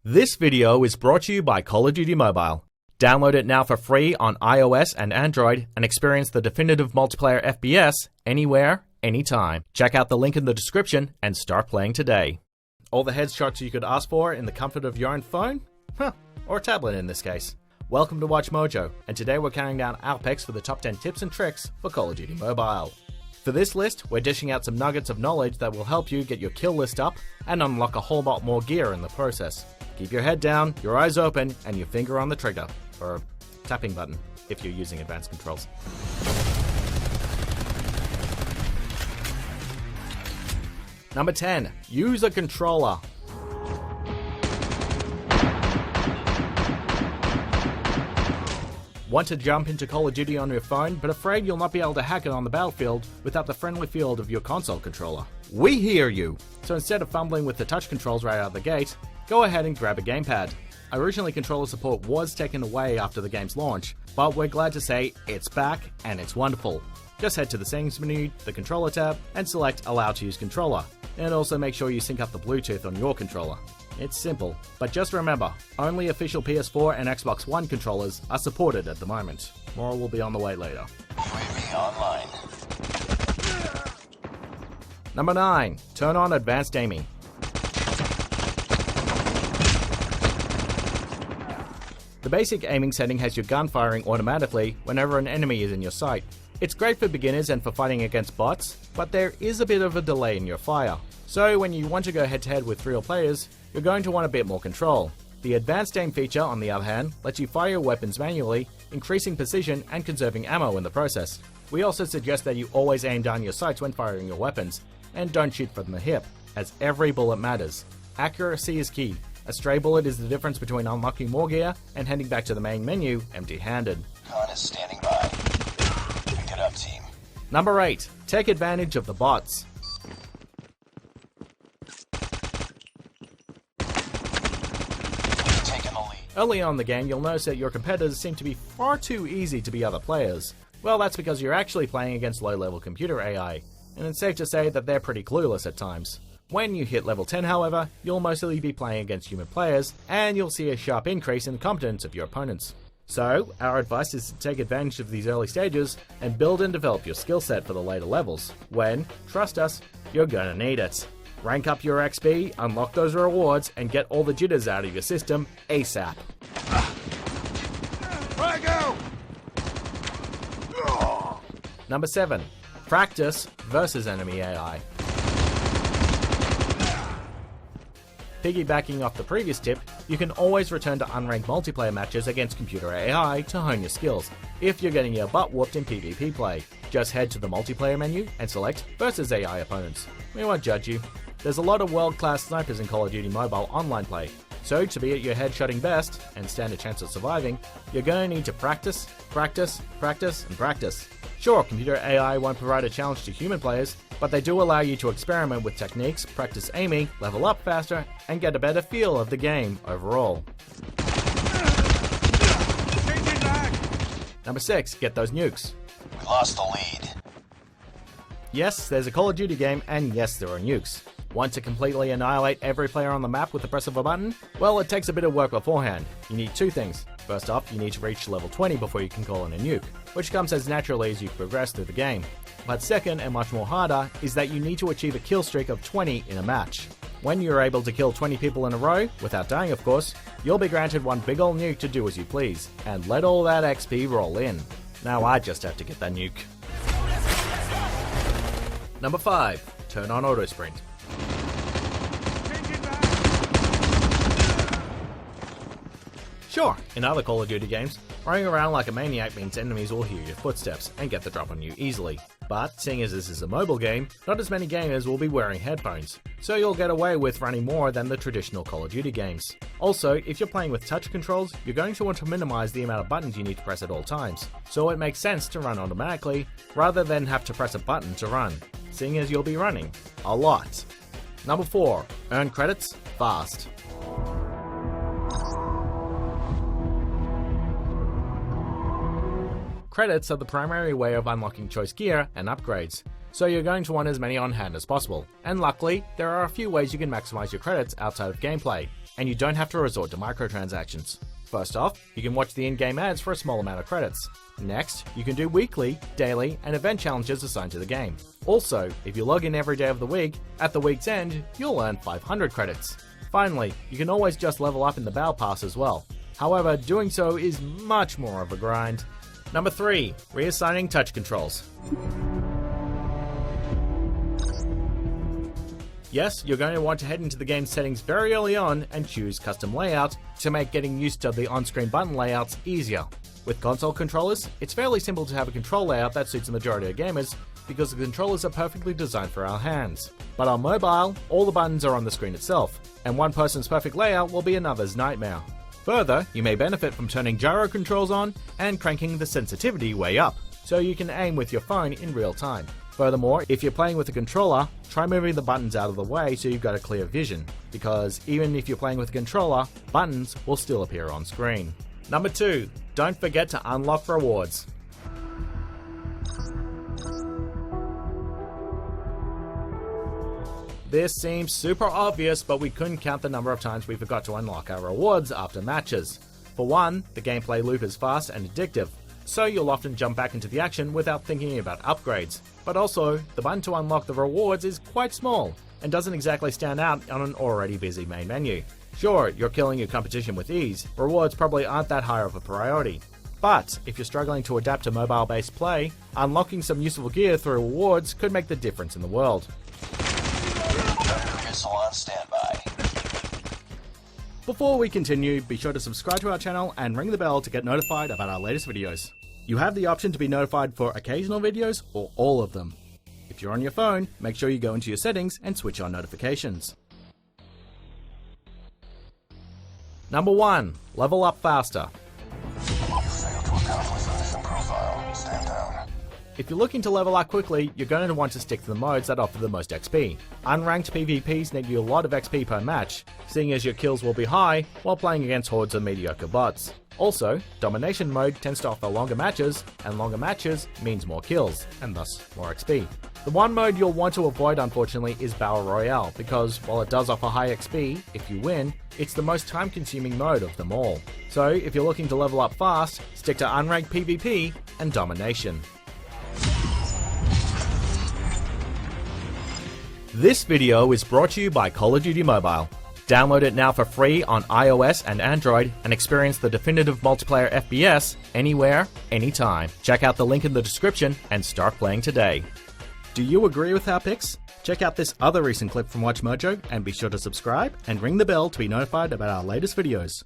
This video is brought to you by Call of Duty Mobile. Download it now for free on iOS and Android and experience the definitive multiplayer FPS anywhere, anytime. Check out the link in the description and start playing today. All the headshots you could ask for in the comfort of your own phone? Or a tablet in this case. Welcome to Watch Mojo, and today we're counting down our picks for the top 10 tips and tricks for Call of Duty Mobile. For this list, we're dishing out some nuggets of knowledge that will help you get your kill list up and unlock a whole lot more gear in the process. Keep your head down, your eyes open, and your finger on the trigger, or tapping button, if you're using advanced controls. Number 10. Use a controller. Want to jump into Call of Duty on your phone, but afraid you'll not be able to hack it on the battlefield without the friendly field of your console controller? We hear you! So instead of fumbling with the touch controls right out of the gate, go ahead and grab a gamepad. Originally, controller support was taken away after the game's launch, but we're glad to say it's back and it's wonderful. Just head to the settings menu, the controller tab, and select allow to use controller. And also make sure you sync up the Bluetooth on your controller. It's simple, but just remember, only official PS4 and Xbox One controllers are supported at the moment. More will be on the way later. UAV online. Number 9. Turn on advanced aiming. The basic aiming setting has your gun firing automatically whenever an enemy is in your sight. It's great for beginners and for fighting against bots, but there is a bit of a delay in your fire. So when you want to go head to head with real players, you're going to want a bit more control. The advanced aim feature, on the other hand, lets you fire your weapons manually, increasing precision and conserving ammo in the process. We also suggest that you always aim down your sights when firing your weapons, and don't shoot from the hip, as every bullet matters. Accuracy is key. A stray bullet is the difference between unlocking more gear and heading back to the main menu empty-handed. Con is standing by. Pick it up, team. Number 8. Take advantage of the bots. Taking the lead. Early on in the game, you'll notice that your competitors seem to be far too easy to be other players. Well, that's because you're actually playing against low-level computer AI, and it's safe to say that they're pretty clueless at times. When you hit level 10, however, you'll mostly be playing against human players, and you'll see a sharp increase in the competence of your opponents. So, our advice is to take advantage of these early stages and build and develop your skill set for the later levels, when, trust us, you're gonna need it. Rank up your XP, unlock those rewards, and get all the jitters out of your system ASAP. Number 7. Practice versus enemy AI. Piggybacking off the previous tip, you can always return to unranked multiplayer matches against computer AI to hone your skills, if you're getting your butt whooped in PvP play. Just head to the multiplayer menu and select versus AI opponents. We won't judge you. There's a lot of world-class snipers in Call of Duty Mobile online play, so to be at your headshotting best and stand a chance of surviving, you're going to need to practice, practice, practice, and practice. Sure, computer AI won't provide a challenge to human players, but they do allow you to experiment with techniques, practice aiming, level up faster, and get a better feel of the game overall. Number 6. Get those nukes. We lost the lead. Yes, there's a Call of Duty game, and yes, there are nukes. Want to completely annihilate every player on the map with the press of a button? Well, it takes a bit of work beforehand. You need two things. First off, you need to reach level 20 before you can call in a nuke, which comes as naturally as you progress through the game. But second, and much more harder, is that you need to achieve a kill streak of 20 in a match. When you're able to kill 20 people in a row, without dying of course, you'll be granted one big ol' nuke to do as you please, and let all that XP roll in. Now I just have to get that nuke. Number 5. Turn on auto sprint. Sure, in other Call of Duty games, running around like a maniac means enemies will hear your footsteps and get the drop on you easily. But, seeing as this is a mobile game, not as many gamers will be wearing headphones, so you'll get away with running more than the traditional Call of Duty games. Also, if you're playing with touch controls, you're going to want to minimize the amount of buttons you need to press at all times, so it makes sense to run automatically, rather than have to press a button to run, seeing as you'll be running a lot. Number 4. Earn credits fast. Credits are the primary way of unlocking choice gear and upgrades, so you're going to want as many on hand as possible, and luckily, there are a few ways you can maximize your credits outside of gameplay. and you don't have to resort to microtransactions. First off, you can watch the in-game ads for a small amount of credits. Next, you can do weekly, daily, and event challenges assigned to the game. Also, if you log in every day of the week, at the week's end, you'll earn 500 credits. Finally, you can always just level up in the Battle Pass as well. However, doing so is much more of a grind. Number 3. Reassigning touch controls. Yes, you're going to want to head into the game's settings very early on and choose custom layout to make getting used to the on-screen button layouts easier. With console controllers, it's fairly simple to have a control layout that suits the majority of gamers because the controllers are perfectly designed for our hands. But on mobile, all the buttons are on the screen itself, and one person's perfect layout will be another's nightmare. Further, you may benefit from turning gyro controls on and cranking the sensitivity way up, so you can aim with your phone in real time. Furthermore, if you're playing with a controller, try moving the buttons out of the way so you've got a clear vision, because even if you're playing with a controller, buttons will still appear on screen. Number 2. Don't forget to unlock rewards. This seems super obvious, but we couldn't count the number of times we forgot to unlock our rewards after matches. For one, the gameplay loop is fast and addictive, so you'll often jump back into the action without thinking about upgrades. But also, the button to unlock the rewards is quite small, and doesn't exactly stand out on an already busy main menu. Sure, you're killing your competition with ease, rewards probably aren't that high of a priority. But if you're struggling to adapt to mobile-based play, unlocking some useful gear through rewards could make the difference in the world. Missile on standby. Before we continue, be sure to subscribe to our channel and ring the bell to get notified about our latest videos. You have the option to be notified for occasional videos or all of them. If you're on your phone, make sure you go into your settings and switch on notifications. Number 1. Level up faster. You failed to accomplish the mission profile. Stand down. If you're looking to level up quickly, you're going to want to stick to the modes that offer the most XP. Unranked PvPs net you a lot of XP per match, seeing as your kills will be high while playing against hordes of mediocre bots. Also, Domination mode tends to offer longer matches, and longer matches means more kills, and thus more XP. The one mode you'll want to avoid, unfortunately, is Battle Royale, because while it does offer high XP if you win, it's the most time-consuming mode of them all. So if you're looking to level up fast, stick to Unranked PvP and Domination. This video is brought to you by Call of Duty Mobile. Download it now for free on iOS and Android and experience the definitive multiplayer FPS anywhere, anytime. Check out the link in the description and start playing today. Do you agree with our picks? Check out this other recent clip from WatchMojo and be sure to subscribe and ring the bell to be notified about our latest videos.